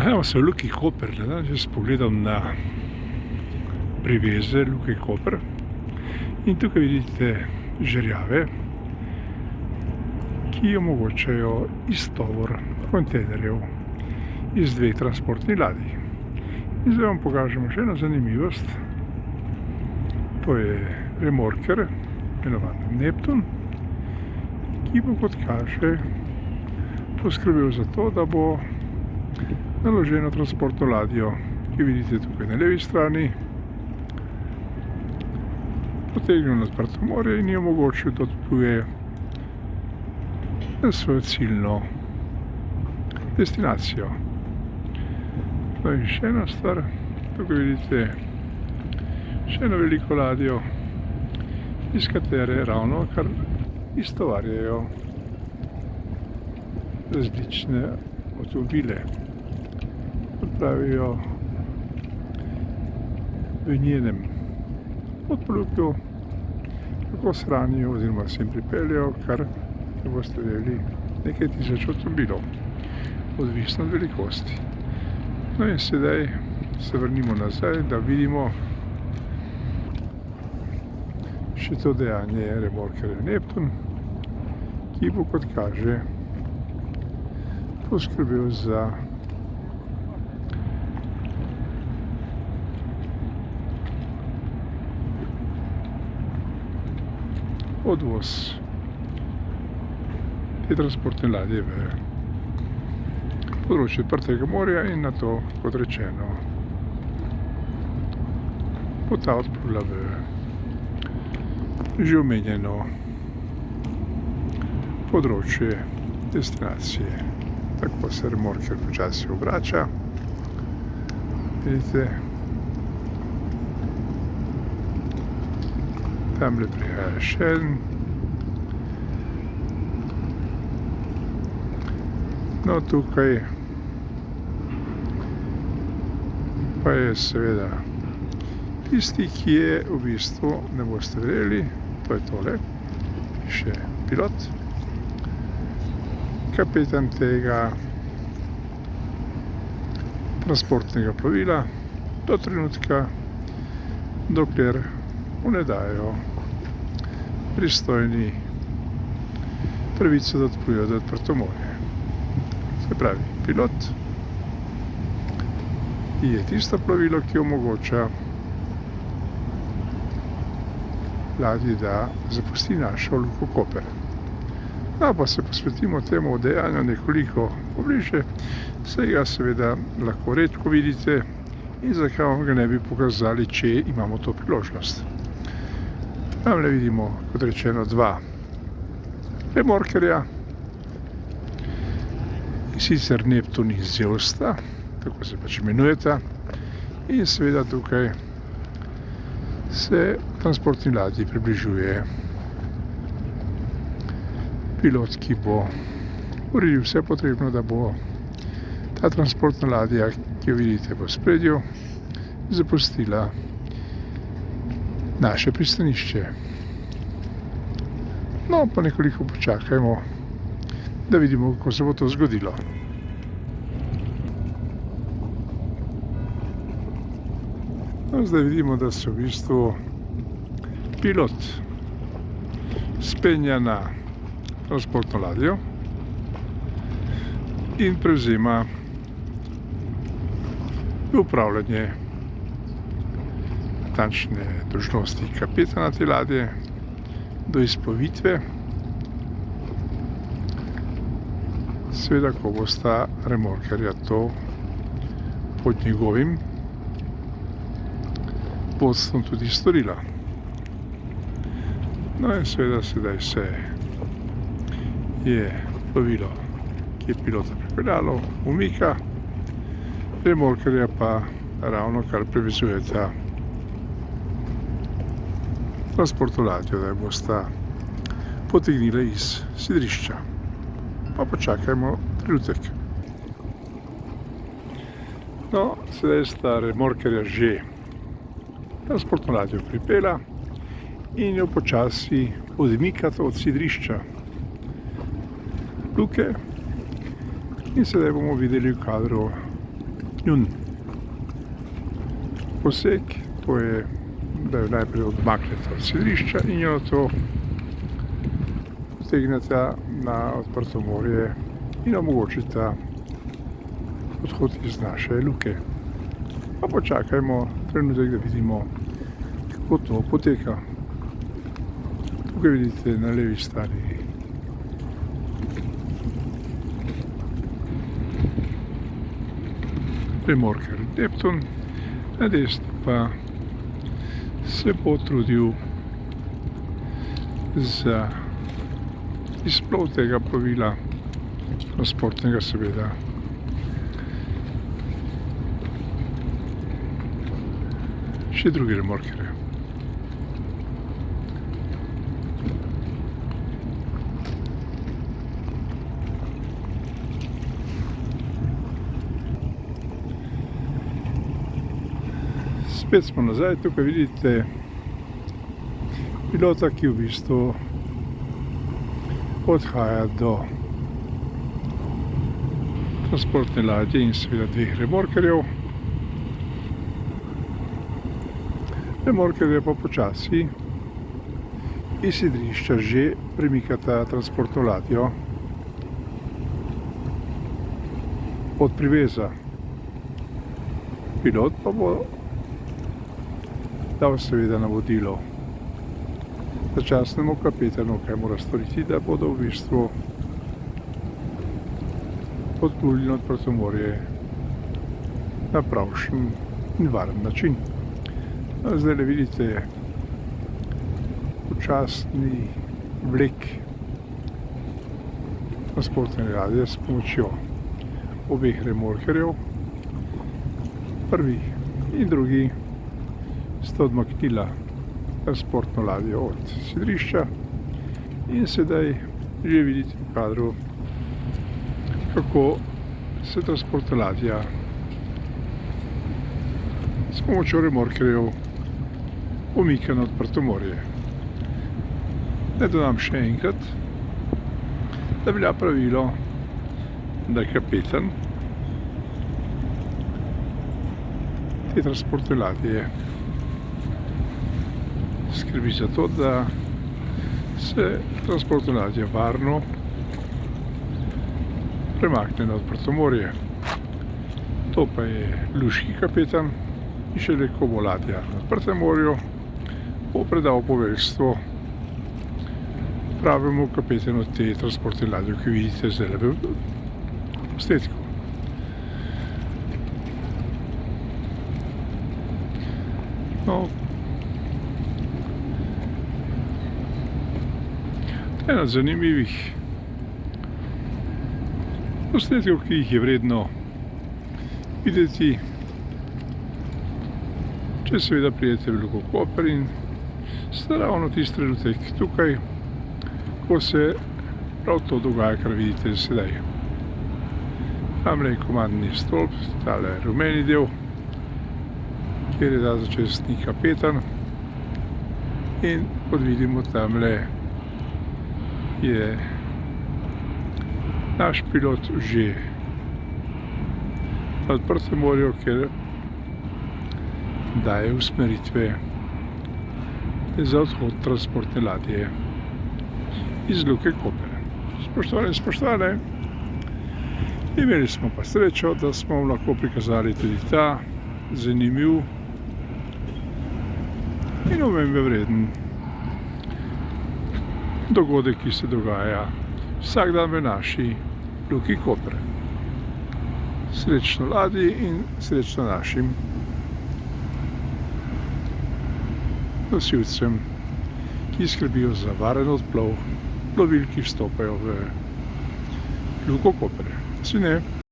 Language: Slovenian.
Nahajamo se v Luki Koper, če s pogledom na priveze Luke Koper. In tukaj vidite žerjave, ki omogočajo iztovor kontejnerjev iz 2 transportnih ladij. In zdaj vam pokažemo še eno zanimivost. To je remorker, imenovan Neptun, ki bo, kot kaže, poskrbel za to, da bo naloženo transportno ladjo, ki vidite tukaj na levi strani, potegnil na odprto morje in je omogočil, da odpluje na svojo ciljno destinacijo. No in še ena stvar, tukaj vidite še eno veliko ladjo, iz katere ravno kar istovarjajo različne avtomobile. Kot pravijo, v njenem podplutju lahko shranijo oziroma se jim pripeljejo kar, da boste vedeli, nekaj tisoč avtomobilov, odvisno od velikosti. No in sedaj se vrnimo nazaj, da vidimo še to dejanje remorkerja Neptun, ki bo, kot kaže, poskrbel za odvoz te transportne ladje v področje odprtega morja in na to, kot rečeno, bo ta odplula v že omenjeno področje destinacije. Tako se remorker počasi obrača. Vidite, tamle prihaja še en. No, tukaj pa je seveda tisti, ki je v bistvu, ne boste verjeli, to je tole, še pilot, kapetan tega transportnega plovila do trenutka, dokler mu ne dajo pristojni pravico, da odplujejo do odprto morje. Se pravi, pilot je tisto plovilo, ki omogoča ladji, da zapusti našo Luko Koper. No, pa se posvetimo temu dejanju nekoliko pobliže, saj ga seveda lahko redko vidite in zakaj vam ga ne bi pokazali, če imamo to priložnost. Tamle vidimo, kot rečeno, 2 remorkerja, sicer Neptun in Zeusta, tako se pač imenujeta, in seveda tukaj se transportni ladji približuje pilot, ki bo uredil vse potrebno, da bo ta transportna ladja, ki jo vidite v spredju, zapustila naše pristanišče. No, pa nekoliko počakajmo, da vidimo, kako se bo to zgodilo. No, zdaj vidimo, da se v bistvu pilot spenja na transportno ladjo in prevzema upravljanje natančne dolžnosti kapetana te ladje do izplovitve. Seveda, ko bosta remorkerja to pod njegovim vodstvom tudi storila. No in seveda sedaj se je plovilo, ki je pilota pripeljalo, umika, remorkerja pa ravno kar privezujeta transportno ladjo, da jo bosta potegnila iz sidrišča. Pa počakajmo trenutek. No, sedaj sta remorkerja že transportno ladjo pripela in jo počasi odmikata od sidrišča Luke. In sedaj bomo videli v kadru njun poseg, to je, da jo najprej odmaknete od sidrišča in jo to potegnete na odprto morje in omogočite odhod iz naše luke. Pa počakajmo trenutek, da vidimo, kako to poteka. Tukaj vidite na levi strani remorker Neptun, na desni pa se bo trudil za izplov tega plovila, transportnega seveda. Še drugi remorkerji. Spet smo nazaj, tukaj vidite pilota, ki v bistvu odhaja do transportne ladje in seveda dveh remorkerjev. Remorkerje pa počasi iz sidrišča že premikata transportno ladjo od priveza. Pilot pa bo dal seveda navodilo začasnemu kapetanu, kaj mora storiti, da bodo v bistvu odpluli na odprto morje na pravšen in varen način. Zdaj le vidite počasni vlek transportne ladje s pomočjo obeh remorkerjev. Prvi in drugi sta odmaknila transportno ladjo od sidrišča in sedaj že vidite v kadru, kako se transportna ladja s pomočjo remorkerjev umika na odprto morje. Naj dodam še enkrat, da velja pravilo, da je kapetan te transportne ladje skrbi za to, da se transportna ladja varno premakne na odprto morje. To pa je luški kapetan in šele ko bo ladja na odprtem morju, bo predal poveljstvo pravemu kapetanu te transportne ladje, ki vidite zdaj v posnetku. No, ena zanimivih posnetkov, ki jih je vredno videti, če seveda prijete v Luko Koper in ste ravno tisti trenutek tukaj, ko se prav to dogaja, kar vidite sedaj. Tamle je komandni stolp, tale rumeni del, kjer je ta začasni kapetan in kot vidimo tamle je naš pilot že na odprtem morju, kjer daje usmeritve za odhod transportne ladje iz Luke Koper. Spoštovane in spoštovane, imeli smo pa srečo, da smo vam lahko prikazali tudi ta zanimiv in omembe vreden dogodek, ki se dogaja vsak dan v naši Luki Koper. Srečno ladji in srečno našim nosilcem, ki skrbijo za varen odplov plovil, ki vstopajo v Luko Koper. Sine.